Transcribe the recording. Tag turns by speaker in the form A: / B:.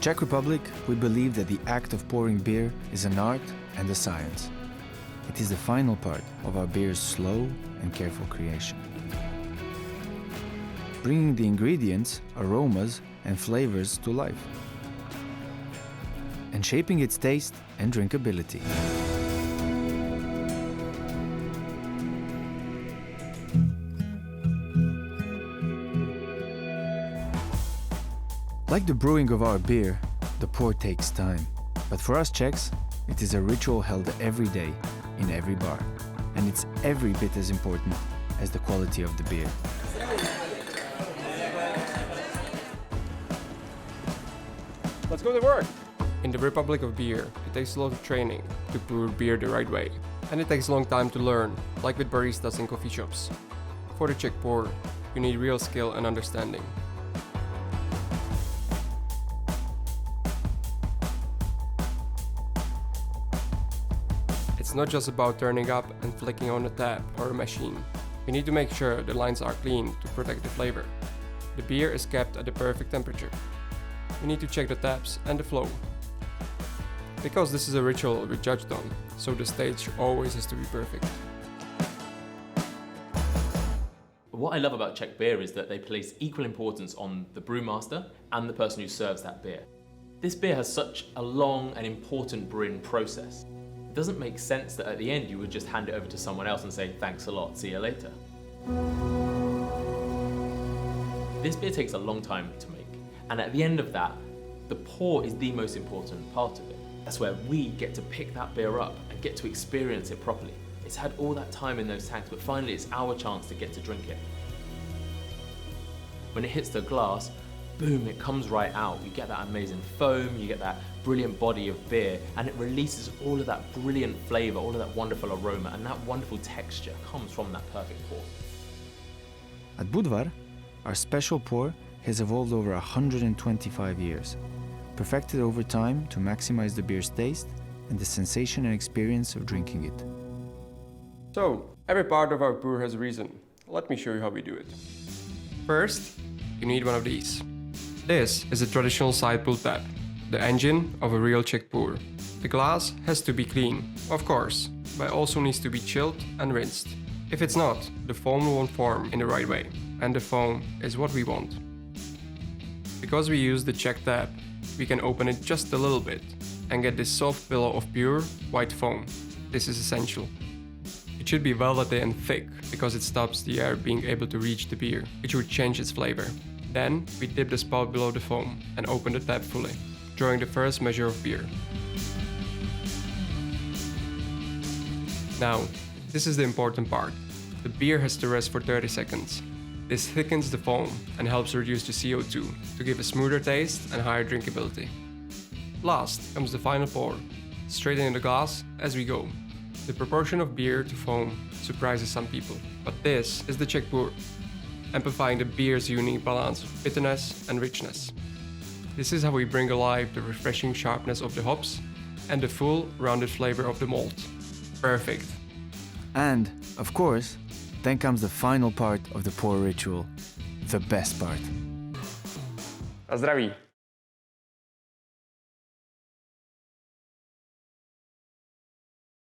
A: Czech Republic, we believe that the act of pouring beer is an art and a science. It is the final part of our beer's slow and careful creation. Bringing the ingredients, aromas, and flavors to life, and shaping its taste and drinkability. Like the brewing of our beer, the pour takes time. But for us Czechs, it is a ritual held every day, in every bar. And it's every bit as important as the quality of the beer.
B: Let's go to work! In the Republic of Beer, it takes a lot of training to brew beer the right way. And it takes a long time to learn, like with baristas in coffee shops. For the Czech pour, you need real skill and understanding. It's not just about turning up and flicking on a tap or a machine. You need to make sure the lines are clean to protect the flavor. The beer is kept at the perfect temperature. You need to check the taps and the flow. Because this is a ritual we judged on, so the stage always has to be perfect.
C: What I love about Czech beer is that they place equal importance on the brewmaster and the person who serves that beer. This beer has such a long and important brewing process. It doesn't make sense that at the end you would just hand it over to someone else and say, thanks a lot, see you later. This beer takes a long time to make, and at the end of that, the pour is the most important part of it. That's where we get to pick that beer up and get to experience it properly. It's had all that time in those tanks, but finally it's our chance to get to drink it. When it hits the glass, boom, it comes right out. You get that amazing foam, you get that brilliant body of beer, and it releases all of that brilliant flavor, all of that wonderful aroma, and that wonderful texture comes from that perfect pour.
A: At Budvar, our special pour has evolved over 125 years, perfected over time to maximize the beer's taste and the sensation and experience of drinking it.
B: So, every part of our brew has a reason. Let me show you how we do it. First, you need one of these. This is a traditional side pull tap, the engine of a real Czech pour. The glass has to be clean, of course, but also needs to be chilled and rinsed. If it's not, the foam won't form in the right way, and the foam is what we want. Because we use the Czech tap, we can open it just a little bit and get this soft pillow of pure white foam. This is essential. It should be velvety and thick because it stops the air being able to reach the beer, which would change its flavor. Then we dip the spout below the foam and open the tap fully, drawing the first measure of beer. Now, this is the important part. The beer has to rest for 30 seconds. This thickens the foam and helps reduce the CO2 to give a smoother taste and higher drinkability. Last comes the final pour, straight in the glass as we go. The proportion of beer to foam surprises some people, but this is the Czech pour, amplifying the beer's unique balance of bitterness and richness. This is how we bring alive the refreshing sharpness of the hops and the full, rounded flavor of the malt. Perfect.
A: And, of course, then comes the final part of the pour ritual, the best part.
B: A zdraví!